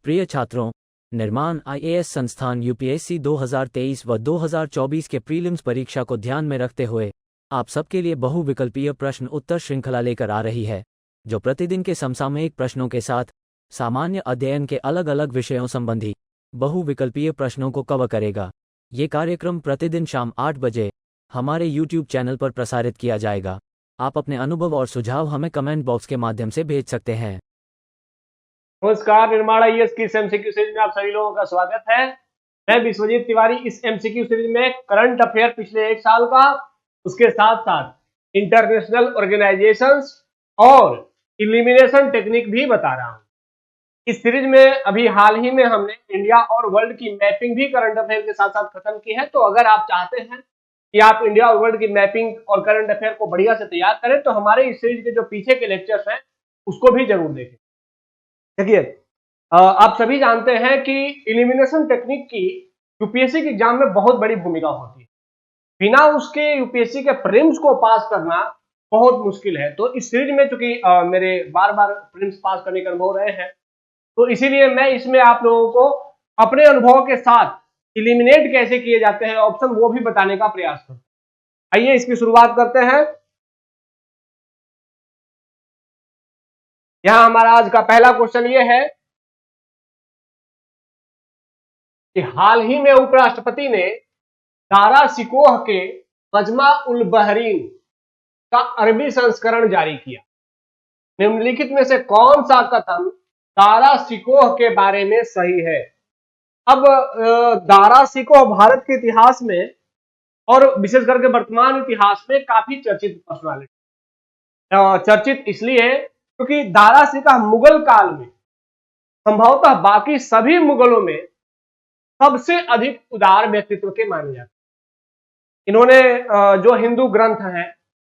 प्रिय छात्रों, निर्माण आईएएस संस्थान यूपीएससी 2023 व 2024 के प्रीलिम्स परीक्षा को ध्यान में रखते हुए आप सबके लिए बहुविकल्पीय प्रश्न उत्तर श्रृंखला लेकर आ रही है, जो प्रतिदिन के समसामयिक प्रश्नों के साथ सामान्य अध्ययन के अलग अलग विषयों संबंधी बहुविकल्पीय प्रश्नों को कवर करेगा। ये कार्यक्रम प्रतिदिन शाम 8 बजे हमारे यूट्यूब चैनल पर प्रसारित किया जाएगा। आप अपने अनुभव और सुझाव हमें कमेंट बॉक्स के माध्यम से भेज सकते हैं। नमस्कार, निर्माण आईएएस की इस एमसीक्यू सीरीज में आप सभी लोगों का स्वागत है। मैं विश्वजीत तिवारी। इस एमसीक्यू सीरीज में करंट अफेयर पिछले एक साल का, उसके साथ साथ इंटरनेशनल ऑर्गेनाइजेशंस और इलिमिनेशन टेक्निक भी बता रहा हूं। इस सीरीज में अभी हाल ही में हमने इंडिया और वर्ल्ड की मैपिंग भी करंट अफेयर के साथ साथ खत्म की है। तो अगर आप चाहते हैं कि आप इंडिया और वर्ल्ड की मैपिंग और करंट अफेयर को बढ़िया से तैयार करें, तो हमारे इस सीरीज के जो पीछे के लेक्चर्स हैं उसको भी जरूर देखें। देखिए, आप सभी जानते हैं कि इलिमिनेशन टेक्निक की यूपीएससी के एग्जाम में बहुत बड़ी भूमिका होती है। बिना उसके यूपीएससी के प्रीलिम्स को पास करना बहुत मुश्किल है। तो इस सीरीज में चूंकि मेरे बार बार प्रीलिम्स पास करने के अनुभव रहे हैं, तो इसीलिए मैं इसमें आप लोगों को अपने अनुभव के साथ इलिमिनेट कैसे किए जाते हैं ऑप्शन, वो भी बताने का प्रयास करता हूं। आइए इसकी शुरुआत करते हैं। यहां हमारा आज का पहला क्वेश्चन ये है कि हाल ही में उपराष्ट्रपति ने दारा सिकोह के मजमा उल बहरीन का अरबी संस्करण जारी किया। निम्नलिखित में से कौन सा कथन दारा सिकोह के बारे में सही है? अब दारा सिकोह भारत के इतिहास में और विशेष करके वर्तमान इतिहास में काफी चर्चित पर्सनालिटी। चर्चित इसलिए क्योंकि दारा सिकोह मुगल काल में संभवतः बाकी सभी मुगलों में सबसे अधिक उदार व्यक्तित्व के माने जाते हैं। इन्होंने जो हिंदू ग्रंथ हैं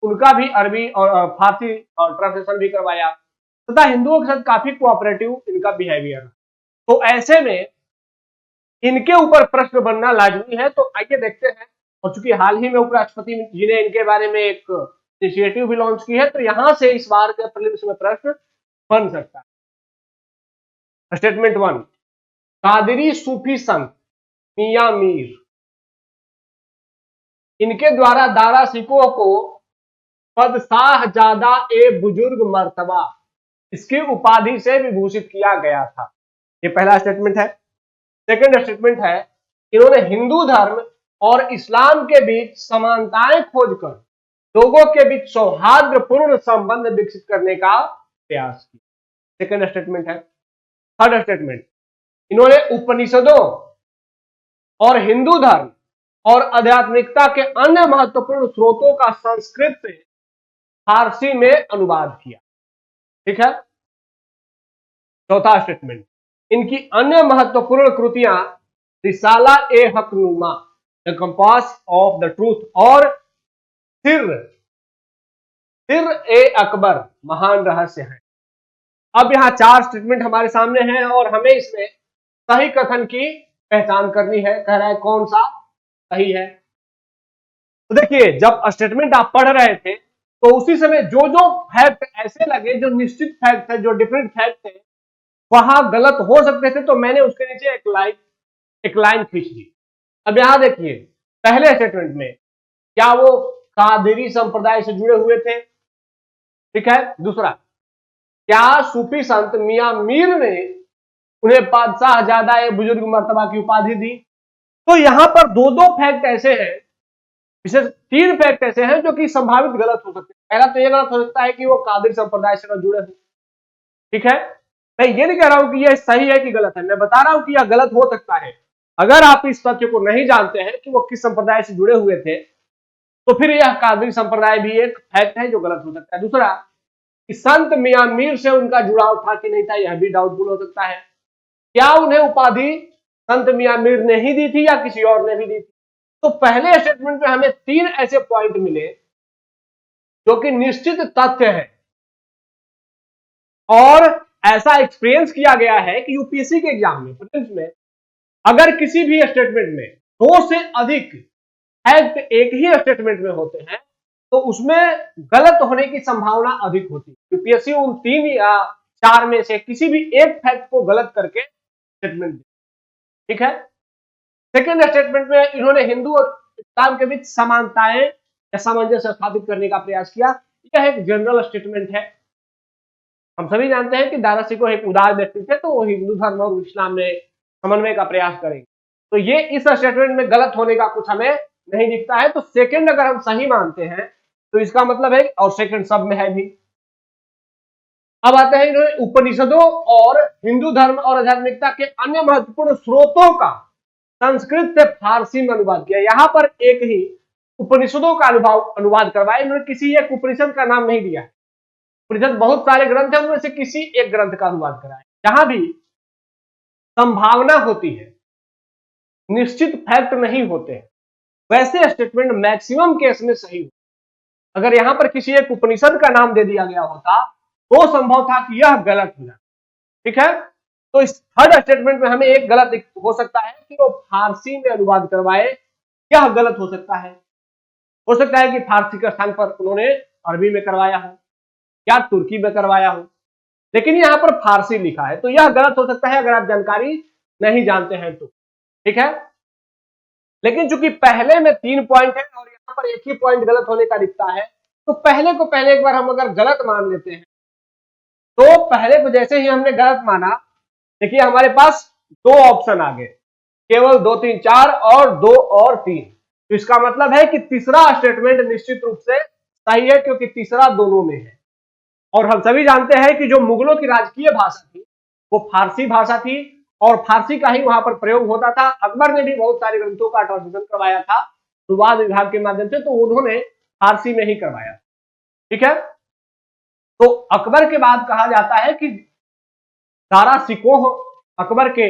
उनका भी अरबी और फारसी ट्रांसलेशन भी करवाया तथा हिंदुओं के साथ काफी कोऑपरेटिव इनका बिहेवियर। तो ऐसे में इनके ऊपर प्रश्न बनना लाजमी है। तो आइए देखते हैं। और चूंकि हाल ही में उपराष्ट्रपति जी ने इनके बारे में एक इनिशिएटिव भी लॉन्च की है, तो यहां से इस बार के प्रीलिम्स में प्रश्न बन सकता है। स्टेटमेंट 1, कादिरी सूफी संत मियां मीर, इनके द्वारा दारा सिकोह को पदशाहजादा ए बुजुर्ग मर्तबा, इसकी उपाधि से विभूषित किया गया था। ये पहला स्टेटमेंट है। सेकंड स्टेटमेंट है, इन्होंने हिंदू धर्म और इस्लाम के बीच समानताएं खोजकर लोगों के बीच सौहार्दपूर्ण संबंध विकसित करने का प्रयास किया। सेकंड स्टेटमेंट है। थर्ड स्टेटमेंट, इन्होंने उपनिषदों और हिंदू धर्म और आध्यात्मिकता के अन्य महत्वपूर्ण स्रोतों का संस्कृत से फारसी में अनुवाद किया। ठीक है। चौथा स्टेटमेंट, इनकी अन्य महत्वपूर्ण कृतियां Risala e Haqnuma, the compass of the truth और सिर ए अकबर, महान रहस्य है। अब यहां 4 स्टेटमेंट हमारे सामने हैं और हमें इसमें सही कथन की पहचान करनी है। कह रहा है कौन सा सही है। तो देखिए, जब स्टेटमेंट आप पढ़ रहे थे तो उसी समय जो जो फैक्ट ऐसे लगे, जो निश्चित फैक्ट है, जो डिफरेंट फैक्ट थे, वहां गलत हो सकते थे, तो मैंने उसके नीचे एक लाइन खींच दी। अब यहां देखिए, पहले स्टेटमेंट में क्या वो कादिरी संप्रदाय से जुड़े हुए थे? ठीक है। दूसरा, क्या सूफी संत मियां मीर ने उन्हें बादशाहजादा ए बुजुर्ग मर्तबा की उपाधि दी? तो यहां पर दो फैक्ट ऐसे हैं, विशेष 3 फैक्ट ऐसे हैं जो कि संभावित गलत हो सकते हैं। पहला तो यह गलत हो सकता है कि वो कादिर संप्रदाय से जुड़े हो। ठीक है। मैं ये नहीं कह रहा हूं कि यह सही है कि गलत है, मैं बता रहा हूं कि यह गलत हो सकता है। अगर आप इस तथ्य को नहीं जानते हैं कि वो किस संप्रदाय से जुड़े हुए थे, तो फिर यह कादिर संप्रदाय भी एक फैक्ट है जो गलत हो सकता है। दूसरा, कि संत मियां मीर से उनका जुड़ाव था कि नहीं था, यह भी डाउटफुल हो सकता है। क्या उन्हें उपाधि संत मियां मीर ने ही दी थी या किसी और ने भी दी थी? तो पहले स्टेटमेंट में हमें 3 ऐसे पॉइंट मिले जो कि निश्चित तथ्य है और ऐसा एक्सपीरियंस किया गया है कि यूपीएससी के एग्जाम में, प्रीलिम्स में, अगर किसी भी स्टेटमेंट में 2 से अधिक फैक्ट एक ही स्टेटमेंट में होते हैं तो उसमें गलत होने की संभावना अधिक होती है। यूपीएससी उन 3 या 4 में से किसी भी एक फैक्ट को गलत करके स्टेटमेंट। ठीक है, सेकेंड स्टेटमेंट में इन्होंने हिंदू और इस्लाम के बीच समानताएं या सामंजस्य स्थापित करने का प्रयास किया। यह एक जनरल स्टेटमेंट है। हम सभी जानते हैं कि दारा सिकोह एक उदार व्यक्ति थे, तो वो हिंदू धर्म और इस्लाम में समन्वय का प्रयास करेंगे। तो ये इस स्टेटमेंट में गलत होने का कुछ हमें नहीं दिखता है। तो सेकंड अगर हम सही मानते हैं तो इसका मतलब है, और सेकंड सब में है भी। अब आते हैं इन्होंने उपनिषदों और हिंदू धर्म और आध्यात्मिकता के अन्य महत्वपूर्ण स्रोतों का संस्कृत से फारसी में अनुवाद किया। यहां पर एक ही उपनिषदों का अनुवाद करवाया। इन्होंने किसी एक उपनिषद का नाम नहीं दिया। उपनिषद बहुत सारे ग्रंथ हैं, उनमें से किसी एक ग्रंथ का अनुवाद कराया। जहां भी संभावना होती है, निश्चित फैक्ट नहीं होते हैं, वैसे स्टेटमेंट मैक्सिमम केस में सही हो। अगर यहां पर किसी एक उपनिषद का नाम दे दिया गया होता तो संभव था कि यह गलत हो जाए। ठीक है, तो इस थर्ड स्टेटमेंट में हमें एक गलत हो सकता है कि वो फारसी में अनुवाद करवाए। यह गलत हो सकता है। हो सकता है कि फारसी के स्थान पर उन्होंने अरबी में करवाया हो या तुर्की में करवाया हो, लेकिन यहां पर फारसी लिखा है, तो यह गलत हो सकता है अगर आप जानकारी नहीं जानते हैं तो। ठीक है, लेकिन चूंकि पहले में 3 पॉइंट है और यहां पर एक ही पॉइंट गलत होने का दिखता है, तो पहले को पहले एक बार हम अगर गलत मान लेते हैं, तो पहले को जैसे ही हमने गलत माना, देखिए हमारे पास 2 ऑप्शन आ गए, केवल 2 3 4 और 2 और 3। तो इसका मतलब है कि तीसरा स्टेटमेंट निश्चित रूप से सही है, क्योंकि तीसरा दोनों में है। और हम सभी जानते हैं कि जो मुगलों की राजकीय भाषा थी वो फारसी भाषा थी, और फारसी का ही वहां पर प्रयोग होता था। अकबर ने भी बहुत सारे ग्रंथों का ट्रांसलेशन करवाया था अनुवाद विभाग के माध्यम से, तो उन्होंने फारसी में ही करवाया। ठीक है, तो अकबर के बाद कहा जाता है कि दारा सिकोह अकबर के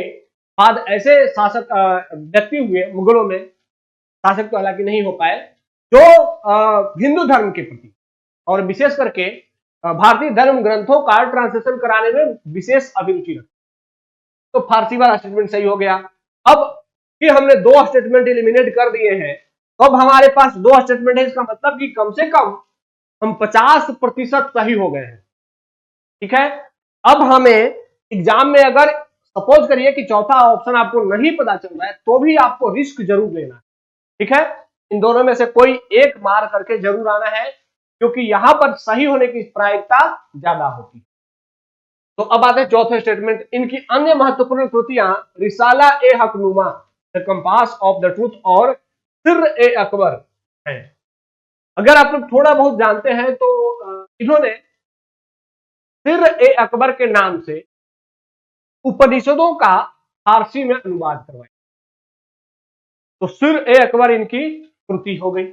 बाद ऐसे शासक व्यक्ति हुए मुगलों में, शासक तो हालांकि नहीं हो पाए, जो हिंदू धर्म के प्रति और विशेष करके भारतीय धर्म ग्रंथों का ट्रांसलेशन कराने में विशेष अभिरुचि रखते। तो फारसी वाला स्टेटमेंट सही हो गया। अब कि हमने 2 स्टेटमेंट एलिमिनेट कर दिए हैं, तो अब हमारे पास 2 स्टेटमेंट है। इसका मतलब कि कम से कम हम 50% सही हो गए हैं। ठीक है, अब हमें एग्जाम में अगर सपोज करिए कि चौथा ऑप्शन आपको नहीं पता चल रहा है, तो भी आपको रिस्क जरूर लेना है। ठीक है, इन दोनों में से कोई एक मार करके जरूर आना है, क्योंकि यहां पर सही होने की प्रायिकता ज्यादा होती है। तो अब आते हैं चौथे स्टेटमेंट। इनकी अन्य महत्वपूर्ण कृतियां Risala e Haqnuma, the compass of the truth और सिर ए अकबर है। अगर आप लोग थोड़ा बहुत जानते हैं तो इन्होंने सिर ए अकबर के नाम से उपनिषदों का फारसी में अनुवाद करवाया। तो सिर ए अकबर इनकी कृति हो गई।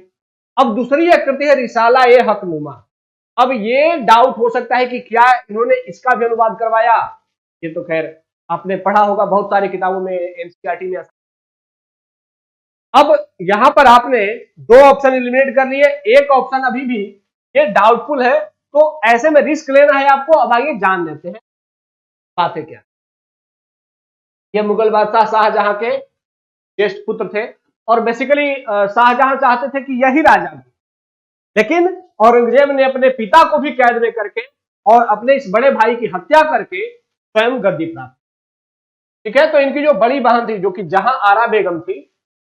अब दूसरी एक कृति है रिसाला ए हकनुमा। अब ये डाउट हो सकता है कि क्या इन्होंने इसका भी अनुवाद करवाया। ये तो खैर आपने पढ़ा होगा बहुत सारी किताबों में, एनसीईआरटी में। अब यहां पर आपने 2 ऑप्शन एलिमिनेट कर लिए, एक ऑप्शन अभी भी ये डाउटफुल है, तो ऐसे में रिस्क लेना है आपको। अब आइए जान लेते हैं बातें क्या। ये मुगल बादशाह शाहजहां के ज्येष्ठ पुत्र थे, और बेसिकली शाहजहां चाहते थे कि यही राजा बने, लेकिन औरंगजेब ने अपने पिता को भी कैद में करके और अपने इस बड़े भाई की हत्या करके स्वयं गद्दी प्राप्त। ठीक है, तो इनकी जो बड़ी बहन थी, जो कि जहां आरा बेगम थी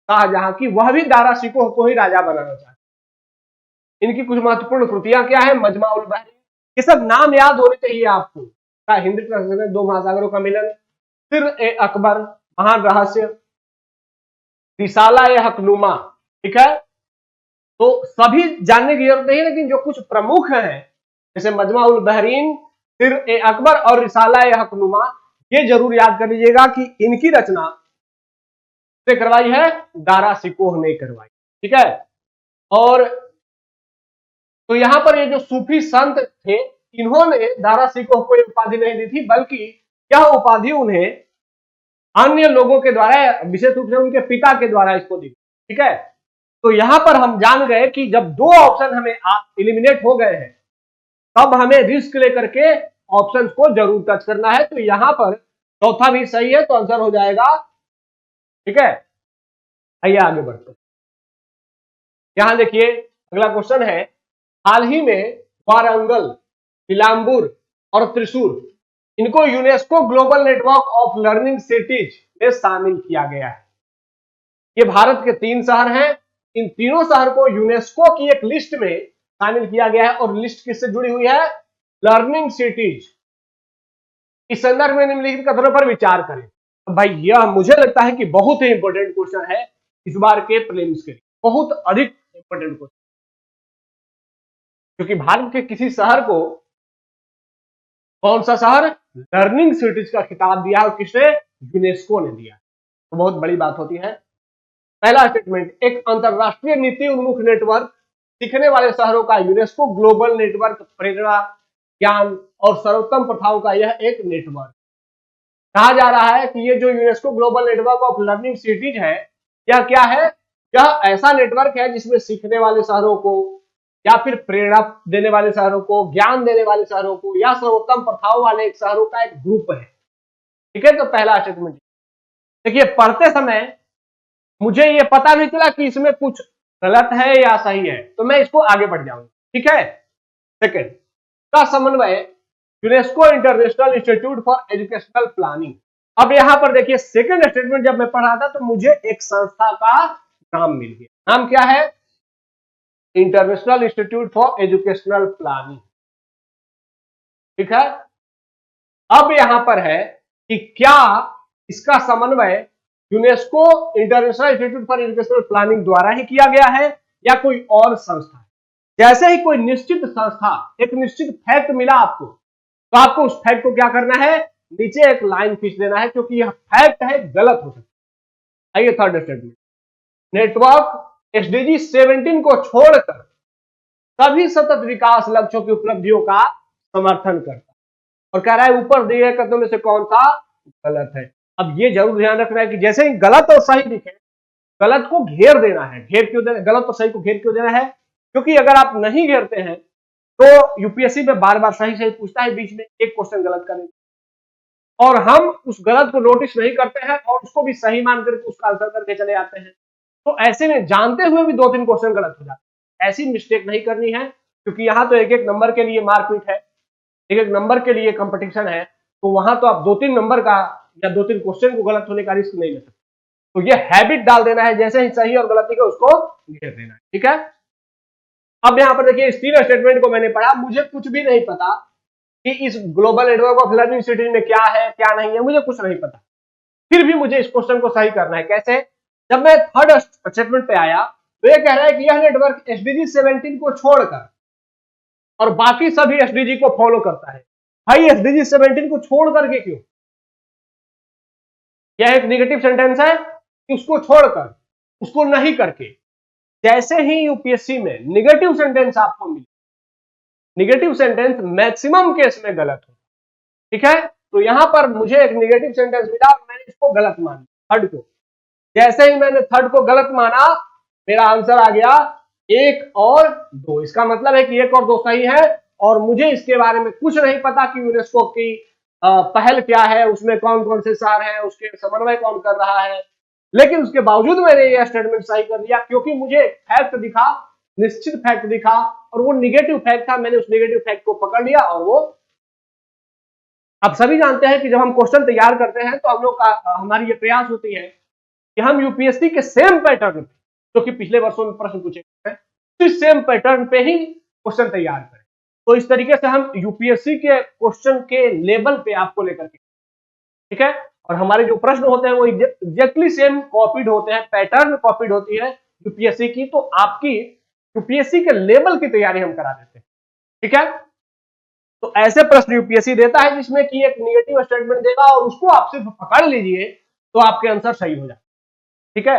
शाहजहां की, वह भी दारा सिकोह को ही राजा बनाना चाहती। इनकी कुछ महत्वपूर्ण कृतियां क्या है? मजमा उल बहरीन, ये सब नाम याद होने चाहिए आपको। हिंदी ट्रांसलेशन 2 महासागरों का मिलन, सिर ए अकबर, महान रहस्य, रिसाला ए हकनुमा। ठीक है, तो सभी जानने की जरूरत नहीं, लेकिन जो कुछ प्रमुख हैं जैसे मजमा उल बहरीन, सिर ए अकबर और रिसाला ए हकनुमा, ये जरूर याद कर लीजिएगा कि इनकी रचना करवाई है दारा सिकोह ने करवाई। ठीक है, और तो यहां पर ये जो सूफी संत थे, इन्होंने दारा सिकोह को उपाधि नहीं दी थी, बल्कि यह उपाधि उन्हें अन्य लोगों के द्वारा, विशेष रूप से उनके पिता के द्वारा इसको दी। ठीक है, तो यहां पर हम जान गए कि जब 2 ऑप्शन हमें एलिमिनेट हो गए हैं, तब हमें रिस्क लेकर के ऑप्शंस को जरूर टच करना है। तो यहां पर चौथा भी सही है, तो आंसर हो जाएगा। ठीक है, आइए आगे बढ़ते हैं। यहां देखिए अगला क्वेश्चन है, हाल ही में वारंगल, नीलांबूर और त्रिशूर इनको UNESCO global network of learning cities में शामिल किया गया है। ये भारत के 3 शहर हैं। इन तीनों शहर को यूनेस्को की एक लिस्ट में शामिल किया गया है और लिस्ट किससे जुड़ी हुई है? Learning cities. इस संदर्भ में निम्नलिखित कथनों पर विचार करें। तो भाई यह मुझे लगता है कि बहुत ही इंपॉर्टेंट क्वेश्चन है इस बार के प्रीलिम्स के लिए, बहुत अधिक इंपॉर्टेंट क्वेश्चन, क्योंकि भारत के किसी शहर को कौन सा शहर लर्निंग सिटीज का खिताब दिया है और किसने? यूनेस्को ने दिया। तो बहुत बड़ी बात होती है। पहला स्टेटमेंट, एक अंतरराष्ट्रीय नीति उन्मुख नेटवर्क सीखने वाले शहरों का यूनेस्को ग्लोबल नेटवर्क प्रेरणा, ज्ञान और सर्वोत्तम प्रथाओं का यह एक नेटवर्क। कहा जा रहा है कि ये जो UNESCO global network of learning cities है, यह क्या है? यह ऐसा नेटवर्क है जिसमें सीखने वाले शहरों को या फिर प्रेरणा देने वाले शहरों को, ज्ञान देने वाले शहरों को या सर्वोत्तम प्रथाओं वाले शहरों का एक ग्रुप है। ठीक है, तो पहला स्टेटमेंट देखिए, पढ़ते समय मुझे ये पता नहीं चला कि इसमें कुछ गलत है या सही है, तो मैं इसको आगे बढ़ जाऊंगा। ठीक है, सेकंड का समन्वय UNESCO international institute for educational planning. अब यहां पर देखिए, सेकंड स्टेटमेंट जब मैं पढ़ रहा था तो मुझे एक संस्था का नाम मिल गया। नाम क्या है? International institute for educational planning. ठीक है, अब यहां पर है कि क्या इसका समन्वय UNESCO international institute for educational planning द्वारा ही किया गया है या कोई और संस्था है। जैसे ही कोई निश्चित संस्था, एक निश्चित फैक्ट मिला आपको, तो आपको उस फैक्ट को क्या करना है? नीचे एक लाइन खींच देना है, क्योंकि यह फैक्ट है, गलत हो सकता है। आइए थर्ड स्टेटमेंट, नेटवर्क एसडीजी 17 को छोड़कर सभी सतत विकास लक्ष्यों की उपलब्धियों का समर्थन करता है और कह रहा है ऊपर दिए गए कथनों में से कौन सा गलत है। अब ये जरूर ध्यान रखना है कि जैसे ही गलत और सही दिखे, गलत को घेर देना है। घेर क्यों देना? गलत और सही को घेर क्यों देना है? क्योंकि अगर आप नहीं घेरते हैं तो यूपीएससी में बार बार सही सही पूछता है, बीच में एक क्वेश्चन गलत करेंगे और हम उस गलत को नोटिस नहीं करते हैं और उसको भी सही मान करके उसका आंसर करके चले जाते हैं। तो ऐसे में जानते हुए भी 2-3 क्वेश्चन गलत हो जाते हैं। ऐसी मिस्टेक नहीं करनी है, क्योंकि यहां तो एक एक नंबर के लिए मारपीट है, एक एक नंबर के लिए कंपटीशन है, तो वहां तो आप 2-3 नंबर का या 2-3 क्वेश्चन को गलत होने का रिस्क नहीं ले सकते। तो ये हैबिट डाल देना है, जैसे ही सही और गलती को उसको घेर देना है। ठीक है, अब यहां पर देखिए, इस 3 स्टेटमेंट को मैंने पढ़ा, मुझे कुछ भी नहीं पता कि इस global network of learning cities में क्या है क्या नहीं है, मुझे कुछ नहीं पता। फिर भी मुझे इस क्वेश्चन को सही करना है। कैसे? जब मैं थर्ड स्टेटमेंट पे आया तो ये कह रहा है कि यह नेटवर्क एसडीजी 17 को छोड़कर और बाकी सभी एसडीजी को फॉलो करता है। भाई एसडीजी 17 को छोड़ करके क्यों? यह एक नेगेटिव सेंटेंस है कि उसको छोड़कर, उसको नहीं करके। जैसे ही यूपीएससी में नेगेटिव सेंटेंस आपको मिले, नेगेटिव सेंटेंस मैक्सिमम केस में गलत हो। ठीक है, तो यहां पर मुझे एक नेगेटिव सेंटेंस मिला, मैंने इसको गलत मान लिया, थर्ड को। जैसे ही मैंने थर्ड को गलत माना, मेरा आंसर आ गया 1 और 2। इसका मतलब है कि 1 और 2 सही है और मुझे इसके बारे में कुछ नहीं पता कि यूनेस्को की पहल क्या है, उसमें कौन कौन से शहर हैं, उसके समन्वय कौन कर रहा है। लेकिन उसके बावजूद मैंने यह स्टेटमेंट सही कर दिया, क्योंकि मुझे फैक्ट दिखा, निश्चित फैक्ट दिखा और वो निगेटिव फैक्ट था। मैंने उस निगेटिव फैक्ट को पकड़ लिया और वो, आप सभी जानते हैं कि जब हम क्वेश्चन तैयार करते हैं तो हम लोग का हमारी ये प्रयास होती है कि हम यूपीएससी के सेम पैटर्न पे, जो कि पिछले वर्षों में प्रश्न पूछे गए हैं, उस सेम पैटर्न पे ही क्वेश्चन तैयार करें। तो इस तरीके से हम यूपीएससी के क्वेश्चन के लेवल पे आपको लेकर के, ठीक है, और हमारे जो प्रश्न होते हैं वो एग्जैक्टली सेम कॉपीड होते हैं, पैटर्न कॉपीड होती है यूपीएससी की। तो आपकी यूपीएससी के लेवल की तैयारी हम करा देते हैं। ठीक है, तो ऐसे प्रश्न यूपीएससी देता है जिसमें कि एक निगेटिव स्टेटमेंट देगा और उसको आप सिर्फ पकड़ लीजिए तो आपके आंसर सही हो जाए। ठीक है,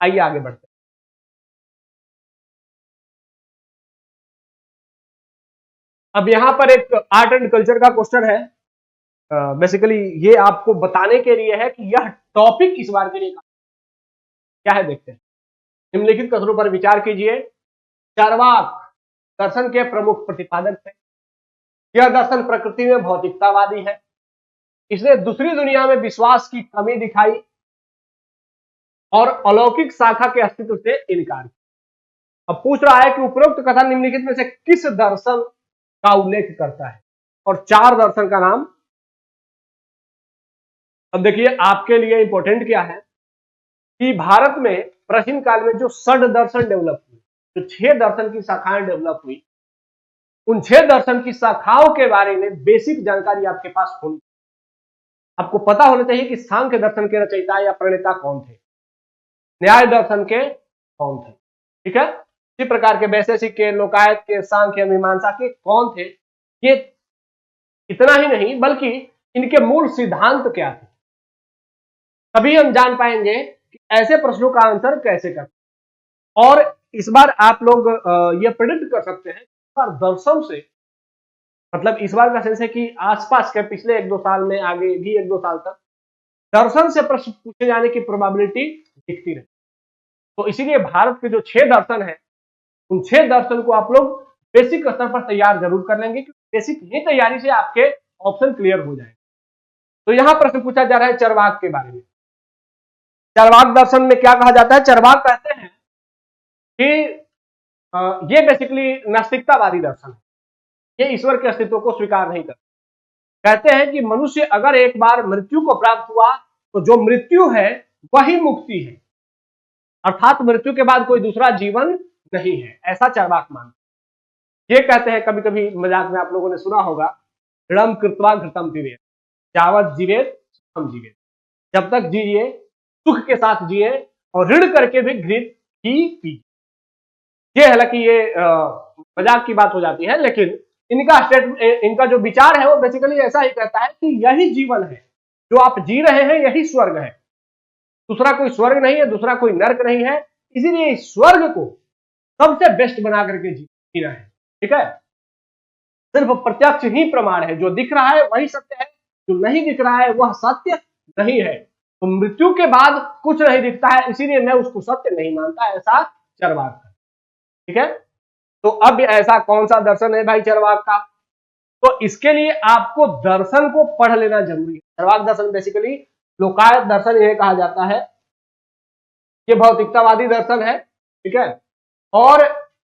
आइए आगे बढ़ते हैं। अब यहां पर एक आर्ट एंड कल्चर का क्वेश्चन है। बेसिकली ये आपको बताने के लिए है कि यह टॉपिक इस बार के लिए क्या है, देखते हैं। निम्नलिखित कथनों पर विचार कीजिए। चार्वाक दर्शन के प्रमुख प्रतिपादक थे। यह दर्शन प्रकृति में भौतिकतावादी है। इसने दूसरी दुनिया में विश्वास की कमी दिखाई और अलौकिक शाखा के अस्तित्व से इनकार किया। अब पूछ रहा है कि उपरोक्त कथन निम्नलिखित में से किस दर्शन का उल्लेख करता है, और 4 दर्शन का नाम अब देखिए आपके लिए इंपॉर्टेंट क्या है कि भारत में प्राचीन काल में जो षड दर्शन डेवलप हुए, जो 6 दर्शन की शाखाएं डेवलप हुई, उन 6 दर्शन की शाखाओं के बारे में बेसिक जानकारी आपके पास होनी, आपको पता होना चाहिए कि सांख्य दर्शन के रचयिता या प्रणेता कौन थे, न्याय दर्शन के कौन थे, ठीक है। इसी प्रकार के वैशेषिक के, लोकायत के, सांख्य, मीमांसा के कौन थे, ये इतना ही नहीं बल्कि इनके मूल सिद्धांत क्या थे, तभी हम जान पाएंगे कि ऐसे प्रश्नों का आंसर कैसे करें। और इस बार आप लोग ये प्रेडिक्ट कर सकते हैं इस बार दर्शन से, मतलब इस बार का सेंस है कि आसपास के पिछले 1-2 साल में, आगे भी 1-2 साल तक दर्शन से प्रश्न पूछे जाने की प्रोबेबिलिटी दिखती रहे। तो इसीलिए भारत के जो 6 दर्शन है, उन 6 दर्शन को आप लोग बेसिक स्तर पर तैयार जरूर कर लेंगे, क्योंकि बेसिक ही तैयारी से आपके ऑप्शन क्लियर हो जाएंगे। तो यहां प्रश्न पूछा जा रहा है चरवाक के बारे में। चरवाक दर्शन में क्या कहा जाता है? चरवाक कहते हैं कि ये बेसिकली नास्तिकतावादी दर्शन है, ये ईश्वर के अस्तित्व को स्वीकार नहीं करते। कहते हैं कि मनुष्य अगर एक बार मृत्यु को प्राप्त हुआ तो जो मृत्यु है वही मुक्ति है, अर्थात मृत्यु के बाद कोई दूसरा जीवन नहीं है, ऐसा चरवाक मानते। ये कहते हैं, कभी कभी मजाक में आप लोगों ने सुना होगा, ऋणम कृत्वा घृतम पिबेत, यावत जीवेत सुखम जीवेत, जब तक जिए सुख के साथ जिए और ऋण करके भी घृत ही पी। ये हालांकि ये मजाक की बात हो जाती है, लेकिन इनका जो विचार है वो बेसिकली ऐसा ही कहता है कि यही जीवन है, जो आप जी रहे हैं यही स्वर्ग है, दूसरा कोई स्वर्ग नहीं है, दूसरा कोई नर्क नहीं है। इसीलिए इस स्वर्ग को सबसे बेस्ट बना करके जीना है, ठीक है। सिर्फ प्रत्यक्ष ही प्रमाण है, जो दिख रहा है वही सत्य है, जो नहीं दिख रहा है वह सत्य नहीं है। तो मृत्यु के बाद कुछ नहीं दिखता है, इसीलिए मैं उसको सत्य नहीं मानता, ऐसा चरवाक है, ठीक है। तो अब ऐसा कौन सा दर्शन है भाई चरवाक का? तो इसके लिए आपको दर्शन को पढ़ लेना जरूरी है। चरवाक दर्शन बेसिकली लोकायत दर्शन यह कहा जाता है, ये भौतिकतावादी दर्शन है, ठीक है। और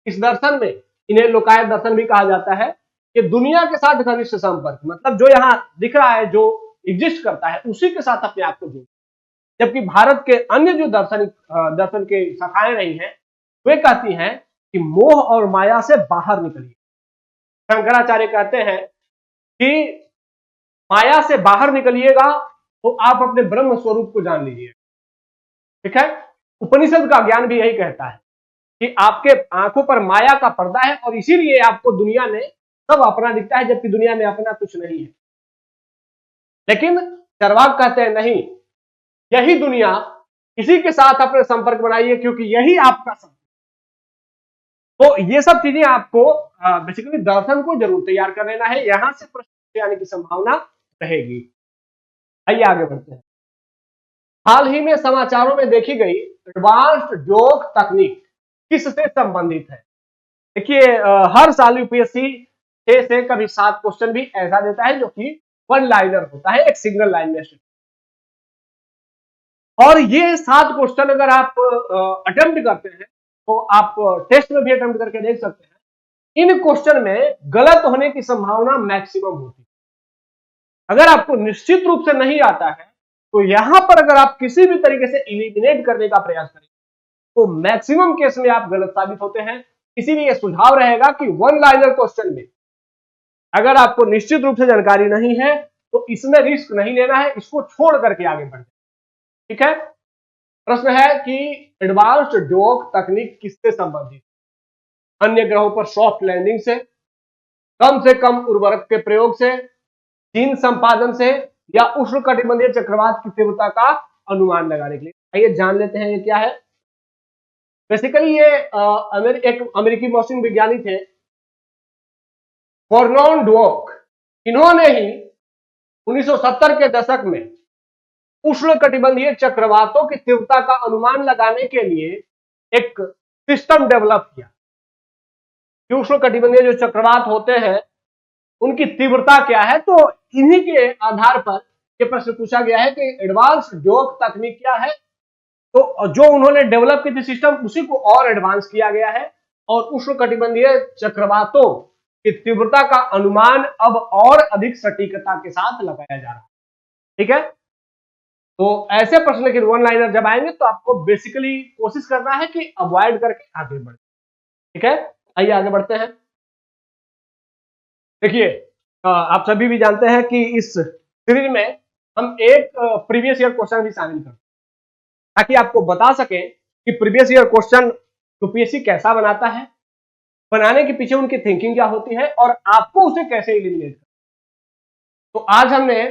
इस दर्शन में इन्हें लोकायत दर्शन भी कहा जाता है। कि दुनिया के साथ घनिष्ठ संपर्क, मतलब जो यहां दिख रहा है, जो एग्जिस्ट करता है, उसी के साथ अपने आप को जोड़। जबकि भारत के अन्य जो दर्शन के शाखाएं रही हैं, वे कहती हैं कि मोह और माया से बाहर निकलिए। शंकराचार्य कहते हैं कि माया से बाहर निकलिएगा तो आप अपने ब्रह्म स्वरूप को जान लीजिए, ठीक है। उपनिषद का ज्ञान भी यही कहता है कि आपके आंखों पर माया का पर्दा है और इसीलिए आपको दुनिया में सब अपना दिखता है, जबकि दुनिया में अपना कुछ नहीं है। लेकिन चरवाक कहते हैं नहीं, यही दुनिया, इसी के साथ अपने संपर्क बनाइए, क्योंकि यही आपका संपर्क। तो ये सब चीजें आपको बेसिकली दर्शन को जरूर तैयार कर लेना है, यहां से प्रश्न आने की संभावना रहेगी। आइए आगे बढ़ते हैं। हाल ही में समाचारों में देखी गई एडवांस्ड जोक तकनीक किससे संबंधित है? देखिए हर साल यूपीएससी 6 से कभी 7 क्वेश्चन भी ऐसा देता है जो कि वन लाइनर होता है, एक सिंगल लाइन में। और ये 7 क्वेश्चन अगर आप अटेम्प्ट करते हैं तो आप टेस्ट में भी अटेम्प्ट करके देख सकते हैं, इन क्वेश्चन में गलत होने की संभावना मैक्सिमम होती है। अगर आपको निश्चित रूप से नहीं आता है तो यहां पर अगर आप किसी भी तरीके से इलिमिनेट करने का प्रयास करें तो मैक्सिमम केस में आप गलत साबित होते हैं। इसीलिए सुझाव रहेगा कि वन लाइनर क्वेश्चन में अगर आपको निश्चित रूप से जानकारी नहीं है तो इसमें रिस्क नहीं लेना है, इसको छोड़ करके आगे बढ़ना, ठीक है। प्रश्न है कि एडवांस्ड जोक तकनीक किससे संबंधित? अन्य ग्रहों पर सॉफ्ट लैंडिंग से कम उर्वरक के प्रयोग से, जीन संपादन से, या उष्णकटिबंधीय चक्रवात की तीव्रता का अनुमान लगाने के लिए। आइए जान लेते हैं ये क्या है। बेसिकली ये एक अमेरिकी मौसम विज्ञानी थे, कॉर्नॉन डुओक। इन्होंने ही 1970 के दशक में उष्णकटिबंधीय चक्रवातों की तीव्रता का अनुमान लगाने के लिए एक सिस्टम डेवलप किया कि उष्णकटिबंधीय जो चक्रवात होते हैं उनकी तीव्रता क्या है। तो इन्हीं के आधार पर यह प्रश्न पूछा गया है कि एडवांस जोक तकनीक क्या है। तो जो उन्होंने डेवलप की थी सिस्टम, उसी को और एडवांस किया गया है और उष्णकटिबंधीय चक्रवातों की तीव्रता का अनुमान अब और अधिक सटीकता के साथ लगाया जा रहा है, ठीक है। तो ऐसे प्रश्न के वन लाइनर जब आएंगे तो आपको बेसिकली कोशिश करना है कि अवॉइड करके आगे बढ़े। ठीक है, आइए आगे बढ़ते हैं। देखिए, आप सभी भी जानते हैं कि इस सीरीज में हम एक प्रीवियस ईयर क्वेश्चन भी शामिल करते हैं ताकि आपको बता सके कि प्रीवियस ईयर क्वेश्चन यूपीएससी कैसा बनाता है, बनाने के पीछे उनकी थिंकिंग क्या होती है और आपको उसे कैसे एलिमिनेट करना। तो आज हमने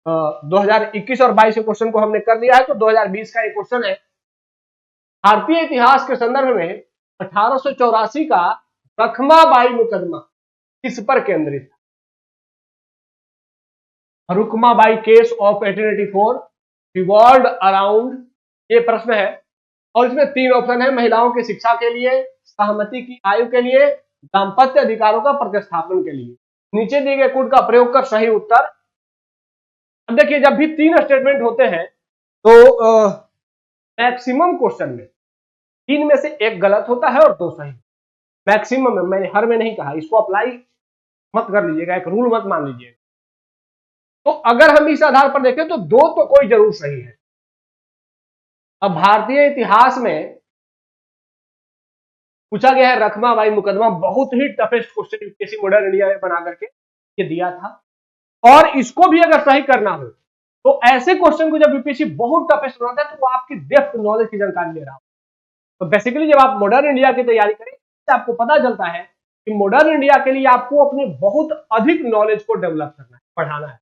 2021 और 22 के क्वेश्चन को हमने कर लिया है, तो 2020 का एक क्वेश्चन है। भारतीय इतिहास के संदर्भ में 1884 का रखमाबाई मुकदमा किस पर केंद्रित था? Rukhmabai case of 1884 revolved around, ये प्रश्न है और इसमें 3 ऑप्शन है। महिलाओं की शिक्षा के लिए, सहमति की आयु के लिए, दाम्पत्य अधिकारों का प्रतिस्थापन के लिए। नीचे दिए गए कोड का प्रयोग कर सही उत्तर। अब देखिए, जब भी 3 स्टेटमेंट होते हैं तो मैक्सिमम क्वेश्चन में 3 में से 1 गलत होता है और 2 सही। मैक्सिमम में, मैंने हर में नहीं कहा, इसको अप्लाई मत कर लीजिएगा, एक रूल मत मान लीजिएगा। तो अगर हम इस आधार पर देखें तो 2 तो कोई जरूर सही है। अब भारतीय इतिहास में पूछा गया है रखमाबाई मुकदमा, बहुत ही toughest question UPSC modern India में बना करके ये दिया था, और इसको भी अगर सही करना हो तो ऐसे क्वेश्चन को जब यूपीएससी बहुत टफेस्ट बनाता है तो वो आपकी डेप्थ नॉलेज की जानकारी ले रहा हो। तो बेसिकली जब आप मॉडर्न इंडिया की तैयारी करें तो आपको पता चलता है कि मॉडर्न इंडिया के लिए आपको अपने बहुत अधिक नॉलेज को डेवलप करना है, पढ़ाना है।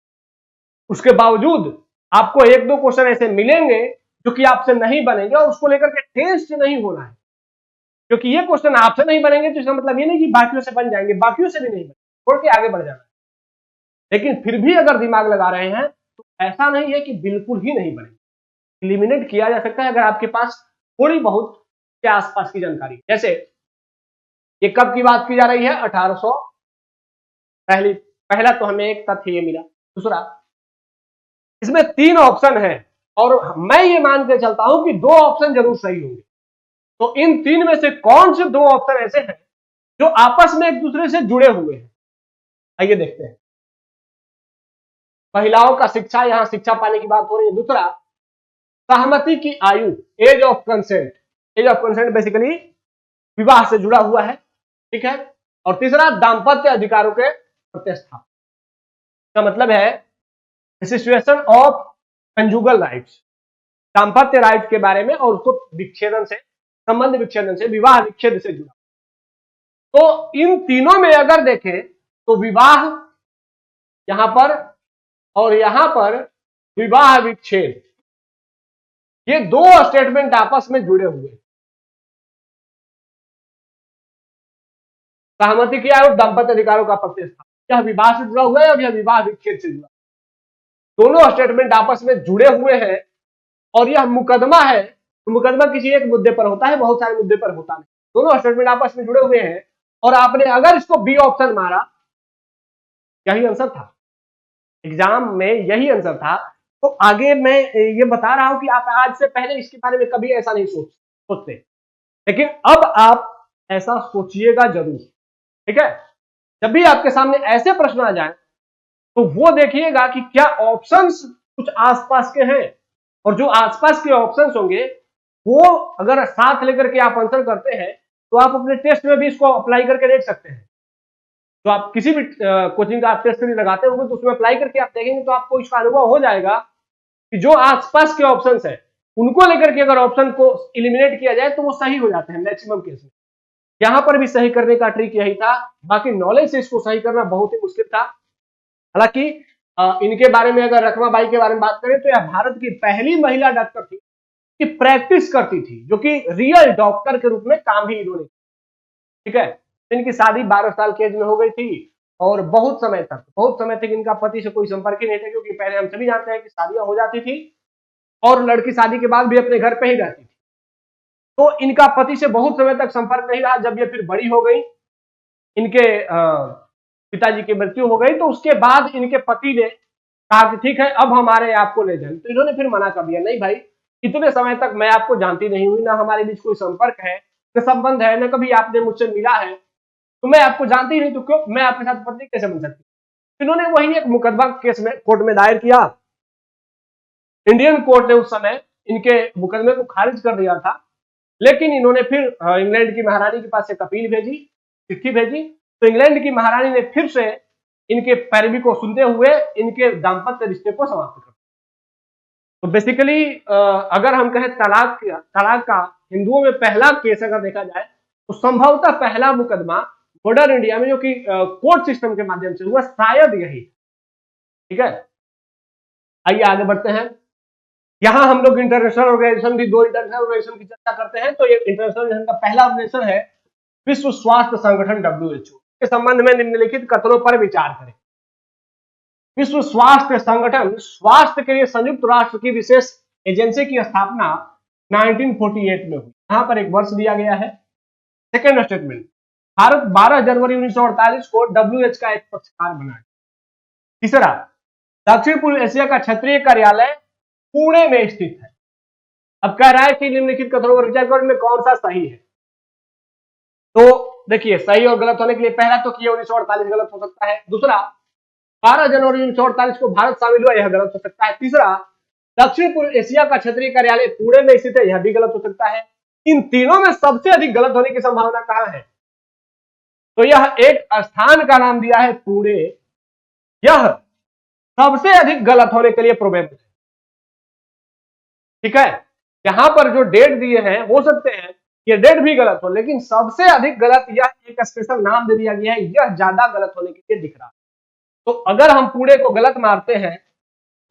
उसके बावजूद आपको 1-2 क्वेश्चन ऐसे मिलेंगे जो कि आपसे नहीं बनेंगे और उसको लेकर के टेंस नहीं होना है, क्योंकि ये क्वेश्चन आपसे नहीं बनेंगे तो इसका मतलब ये नहीं कि बाकियों से बन जाएंगे, बाकियों से भी नहीं बनेंगे, छोड़ के आगे बढ़ जाना है। लेकिन फिर भी अगर दिमाग लगा रहे हैं तो ऐसा नहीं है कि बिल्कुल ही नहीं बनेंगे, एलिमिनेट किया जा सकता है अगर आपके पास थोड़ी बहुत के आसपास की जानकारी। जैसे ये कब की बात की जा रही है? 1800। पहला तो हमें एक तथ्य ये मिला। दूसरा, इसमें 3 ऑप्शन है और मैं ये मान के चलता हूं कि 2 ऑप्शन जरूर सही होंगे। तो इन 3 में से कौन से 2 ऑप्शन ऐसे हैं जो आपस में एक दूसरे से जुड़े हुए हैं? आइए देखते हैं। महिलाओं का शिक्षा, यहां शिक्षा पाने की बात हो रही है। दूसरा, सहमति की आयु, age of consent. Age of consent basically विवाह से जुड़ा हुआ है, ठीक है। और तीसरा, दाम्पत्य अधिकारों के प्रतिस्थापन का मतलब है सिचुएशन ऑफ कंजुगल राइट्स, दाम्पत्य राइट्स के बारे में और उसको विच्छेदन से, संबंध विच्छेदन से, विवाह विच्छेद से जुड़ा। तो इन तीनों में अगर देखें तो विवाह यहां पर और यहां पर विवाह विच्छेद, ये 2 स्टेटमेंट आपस में जुड़े हुए हैं। सहमति की आयु, दाम्पत्य अधिकारों का प्रतिस्थापन, यह विवाह से जुड़ा हुआ है और यह विवाह विच्छेद से जुड़ा। दोनों स्टेटमेंट आपस में जुड़े हुए हैं और यह मुकदमा है। तो मुकदमा किसी एक मुद्दे पर होता है, बहुत सारे मुद्दे पर होता नहीं। दोनों स्टेटमेंट आपस में जुड़े हुए हैं और आपने अगर इसको बी ऑप्शन मारा, यही आंसर था एग्जाम में, यही आंसर था। तो आगे मैं ये बता रहा हूं कि आप आज से पहले इसके बारे में कभी ऐसा नहीं सोचते, लेकिन अब आप ऐसा सोचिएगा जरूर, ठीक है। जब भी आपके सामने ऐसे प्रश्न आ जाए तो वो देखिएगा कि क्या ऑप्शंस कुछ आसपास के हैं, और जो आसपास के ऑप्शंस होंगे वो अगर साथ लेकर के आप आंसर करते हैं तो आप अपने टेस्ट में भी इसको अप्लाई करके देख सकते हैं। तो आप किसी भी कोचिंग का आप टेस्ट के लिए लगाते होंगे तो उसमें अप्लाई करके आप देखेंगे तो आपको इसका अनुभव हो जाएगा कि जो आसपास के ऑप्शंस है उनको लेकर के अगर ऑप्शन को इलिमिनेट किया जाए तो वो सही हो जाते हैं मैक्सिमम केस में। यहां पर भी सही करने का ट्रिक यही था, बाकी नॉलेज से इसको सही करना बहुत ही मुश्किल था। हालांकि इनके बारे में अगर रखमाबाई के बारे में बात करें तो यह भारत की पहली महिला डॉक्टर थी कि प्रैक्टिस करती थी, जो कि रियल डॉक्टर के रूप में काम भी इन्होंने, ठीक है। इनकी शादी 12 साल की एज में हो गई थी और बहुत समय तक इनका पति से कोई संपर्क ही नहीं था, क्योंकि पहले हम सभी जानते हैं कि शादियां हो जाती थी और लड़की शादी के बाद भी अपने घर पे ही रहती थी। तो इनका पति से बहुत समय तक संपर्क नहीं रहा। जब ये फिर बड़ी हो गई, इनके पिताजी की मृत्यु हो गई, तो उसके बाद इनके पति ने कहा कि ठीक है अब हमारे आपको ले जाए। तो इन्होंने फिर मना कर दिया, नहीं भाई, इतने समय तक मैं आपको जानती नहीं हुई, ना हमारे बीच कोई संपर्क है, न संबंध है, न कभी आपने मुझसे मिला है, तो मैं आपको जानती नहीं, तो क्यों मैं आपके साथ पत्नी कैसे बन सकती। इन्होंने वही एक मुकदमा केस में कोर्ट में दायर किया इंडियन कोर्ट ने उस समय इनके मुकदमे को खारिज कर दिया था, लेकिन इन्होंने फिर इंग्लैंड की महारानी के पास एक अपील भेजी, चिट्ठी भेजी, तो इंग्लैंड की महारानी ने फिर से इनके पैरवी को सुनते हुए इनके दाम्पत्य रिश्ते को समाप्त कर दिया। तो बेसिकली अगर हम कहें तलाक का हिंदुओं में पहला केस अगर देखा जाए तो संभवतः पहला मुकदमा मॉडर्न इंडिया में जो कि कोर्ट सिस्टम के माध्यम से हुआ शायद यही। ठीक है, आइए आगे बढ़ते हैं। यहां हम लोग इंटरनेशनल ऑर्गेनाइजेशन भी, दो इंटरनेशनल ऑर्गेनाइजेशन की चर्चा करते हैं। तो ये इंटरनेशनल ऑर्गेनाइजेशन का पहला ऑर्गेनाइजेशन है विश्व स्वास्थ्य संगठन WHO के संबंध में निम्नलिखित कथनों पर विचार करें। विश्व स्वास्थ्य संगठन स्वास्थ्य के लिए संयुक्त राष्ट्र की विशेष एजेंसी की स्थापना 1948 में हुई। यहां पर एक वर्ष दिया गया है। सेकेंड स्टेटमेंट, भारत 12 जनवरी 1948 को WHO का एक पक्षकार बना। तीसरा, दक्षिण पूर्व एशिया का क्षेत्रीय कार्यालय पुणे में स्थित है। अब कह रहा है कि निम्नलिखित कथनों पर विचार करो, इनमें कौन सा सही है। तो देखिए, सही और गलत होने के लिए पहला तो कि 1948 गलत हो सकता है। दूसरा, 12 जनवरी 1948 को भारत शामिल हुआ, यह गलत हो सकता है। तीसरा, दक्षिण पूर्व एशिया का क्षेत्रीय कार्यालय पुणे में स्थित है, यह भी गलत हो सकता है। इन तीनों में सबसे अधिक गलत होने की संभावना कहां है? तो यह एक स्थान का नाम दिया है पुणे, यह सबसे अधिक गलत होने के लिए प्रोबेबल है। ठीक है, यहां पर जो डेट दिए हैं हो सकते हैं ये डेट भी गलत हो, लेकिन सबसे अधिक गलत यह एक स्पेशल नाम दे दिया गया है, यह ज्यादा गलत होने के लिए दिख रहा है। तो अगर हम पुणे को गलत मारते हैं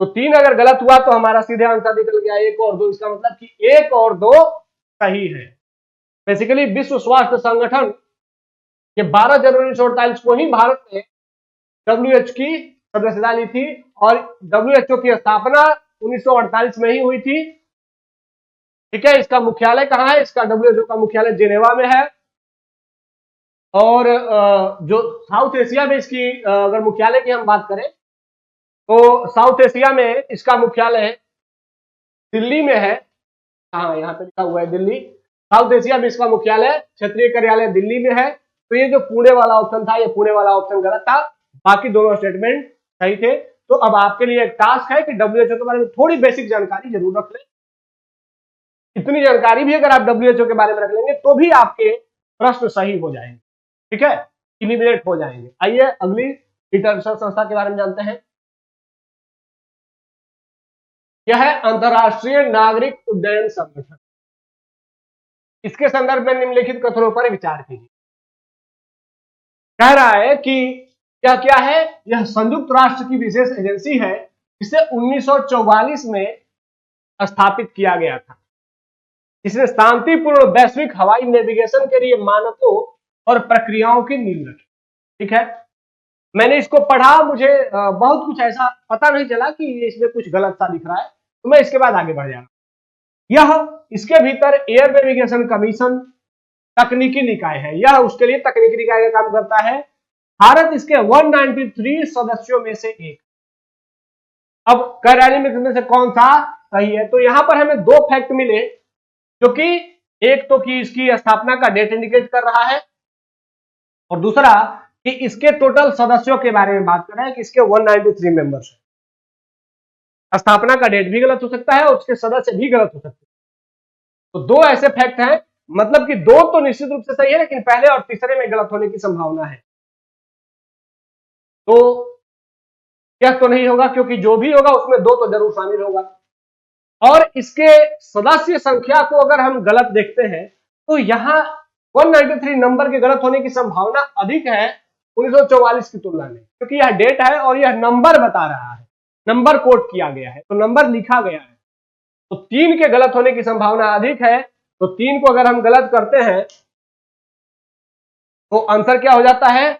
तो 3 अगर गलत हुआ तो हमारा सीधे आंसर निकल गया 1 और 2। इसका मतलब कि 1 और 2 सही है। बेसिकली विश्व स्वास्थ्य संगठन ये 12 जनवरी 1948 को ही भारत ने WHO की सदस्यता ली थी और WHO की स्थापना 1948 में ही हुई थी। ठीक है, इसका मुख्यालय कहां है? इसका WHO का मुख्यालय जिनेवा में है। और जो साउथ एशिया में इसकी अगर मुख्यालय की हम बात करें तो साउथ एशिया में इसका मुख्यालय दिल्ली में है। हाँ, यहाँ पे लिखा हुआ है दिल्ली। साउथ एशिया में इसका मुख्यालय, क्षेत्रीय कार्यालय दिल्ली में है। तो ये जो पुणे वाला ऑप्शन था, ये पुणे वाला ऑप्शन गलत था, बाकी दोनों स्टेटमेंट सही थे। तो अब आपके लिए एक टास्क है कि WHO के बारे में थोड़ी बेसिक जानकारी जरूर रख लें। इतनी जानकारी भी अगर आप WHO के बारे में रख लेंगे तो भी आपके प्रश्न सही हो जाएंगे। ठीक है, इलिमिनेट हो जाएंगे। आइए अगली इंटरनेशनल संस्था के बारे में जानते हैं। यह है अंतरराष्ट्रीय नागरिक उड्डयन संगठन। इसके संदर्भ में निम्नलिखित कथनों पर विचार कीजिए। कह रहा है कि यह क्या है? यह संयुक्त राष्ट्र की विशेष एजेंसी है, इसे 1944 में स्थापित किया गया था। इसने शांतिपूर्ण वैश्विक हवाई नेविगेशन के लिए मानकों और प्रक्रियाओं की नींव रखी। ठीक है, मैंने इसको पढ़ा, मुझे बहुत कुछ ऐसा पता नहीं चला कि इसमें कुछ गलत सा दिख रहा है, तो मैं इसके बाद आगे बढ़ जाऊंगा। यह इसके भीतर एयर नेविगेशन कमीशन तकनीकी निकाय है, यह उसके लिए तकनीकी निकाय का काम करता है। भारत इसके 193 सदस्यों में से एक। अब कार्यालय में से कौन सा सही है? तो यहां पर हमें 2 फैक्ट मिले, जो कि एक तो कि इसकी स्थापना का डेट इंडिकेट कर रहा है और दूसरा कि इसके टोटल सदस्यों के बारे में बात कर रहे हैं कि इसके 193 मेंबर्स हैं। स्थापना का डेट भी गलत हो सकता है और उसके सदस्य भी गलत हो सकते हैं। तो 2 ऐसे फैक्ट हैं, मतलब कि 2 तो निश्चित रूप से सही है, लेकिन पहले और तीसरे में गलत होने की संभावना है। तो यह तो नहीं होगा, क्योंकि जो भी होगा उसमें 2 तो जरूर शामिल होगा। और इसके सदस्य संख्या को अगर हम गलत देखते हैं तो यहां 193 नंबर के गलत होने की संभावना अधिक है 1944 की तुलना में, क्योंकि यह डेट है और यह नंबर बता रहा है, नंबर कोट किया गया है, तो नंबर लिखा गया है। तो 3 के गलत होने की संभावना अधिक है। तो 3 को अगर हम गलत करते हैं तो आंसर क्या हो जाता है?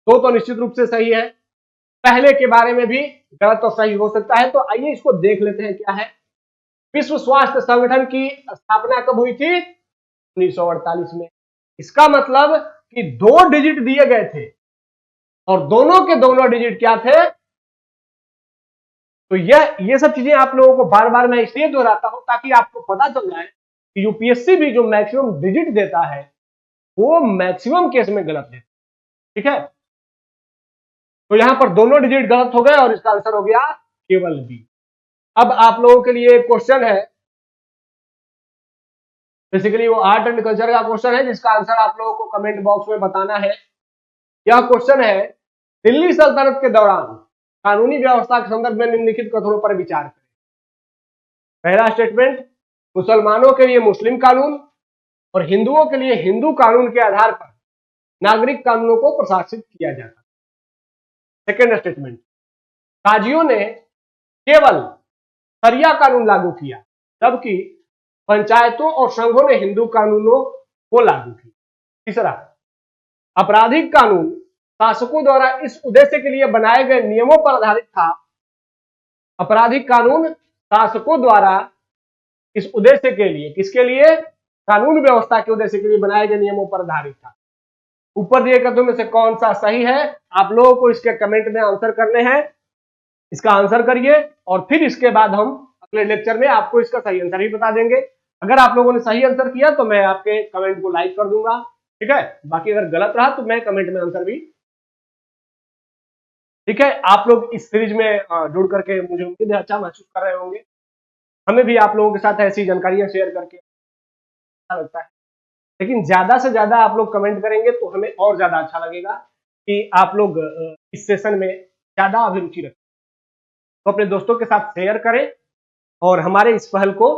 2 तो निश्चित रूप से सही है, पहले के बारे में भी गलत और सही हो सकता है। तो आइए इसको देख लेते हैं क्या है। विश्व स्वास्थ्य संगठन की स्थापना कब हुई थी? 1948 में। इसका मतलब कि 2 डिजिट दिए गए थे और दोनों के दोनों डिजिट क्या थे? तो ये सब चीजें आप लोगों को बार बार मैं इसलिए दोहराता हूं ताकि आपको पता चल जाए कि यूपीएससी भी जो मैक्सिमम डिजिट देता है वो मैक्सिमम केस में गलत देता है। ठीक है, तो यहां पर दोनों डिजिट गलत हो गए और इसका आंसर हो गया केवल बी। अब आप लोगों के लिए क्वेश्चन है, बेसिकली वो आर्ट एंड कल्चर का क्वेश्चन है जिसका आंसर आप लोगों को कमेंट बॉक्स में बताना है। यह क्वेश्चन है, दिल्ली सल्तनत के दौरान कानूनी व्यवस्था के संदर्भ में निम्नलिखित कथनों पर विचार करें। पहला स्टेटमेंट, मुसलमानों के लिए मुस्लिम कानून और हिंदुओं के लिए हिंदू कानून के आधार पर नागरिक कानूनों को प्रशासित किया जाता। सेकेंड स्टेटमेंट, काजियों ने केवल शरिया कानून लागू किया जबकि पंचायतों और संघों ने हिंदू कानूनों को लागू किया। तीसरा, आपराधिक कानून शासकों द्वारा इस उद्देश्य के लिए बनाए गए नियमों पर आधारित था। आपराधिक कानून शासकों द्वारा इस उद्देश्य के लिए, किसके लिए? कानून व्यवस्था के उद्देश्य के लिए बनाए गए नियमों पर आधारित था। ऊपर दिए कथनों में से कौन सा सही है? आप लोगों को इसके कमेंट में आंसर करने हैं। इसका आंसर करिए और फिर इसके बाद हम अगले लेक्चर में आपको इसका सही आंसर भी बता देंगे। अगर आप लोगों ने सही आंसर किया तो मैं आपके कमेंट को लाइक कर दूंगा, ठीक है। बाकी अगर गलत रहा तो मैं कमेंट में आंसर भी, ठीक है। आप लोग इस सीरीज में जुड़ करके मुझे उम्मीद है अच्छा महसूस कर रहे होंगे। हमें भी आप लोगों के साथ ऐसी जानकारियां शेयर करके अच्छा लगता है, लेकिन ज्यादा से ज्यादा आप लोग कमेंट करेंगे तो हमें और ज्यादा अच्छा लगेगा कि आप लोग इस सेशन में ज्यादा अभिरुचि रखें। तो अपने दोस्तों के साथ शेयर करें और हमारे इस पहल को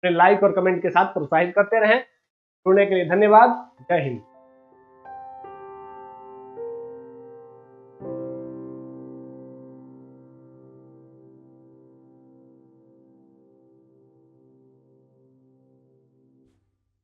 लाइक और कमेंट के साथ प्रोत्साहित करते रहें। जुड़ने के लिए धन्यवाद। जय हिंद।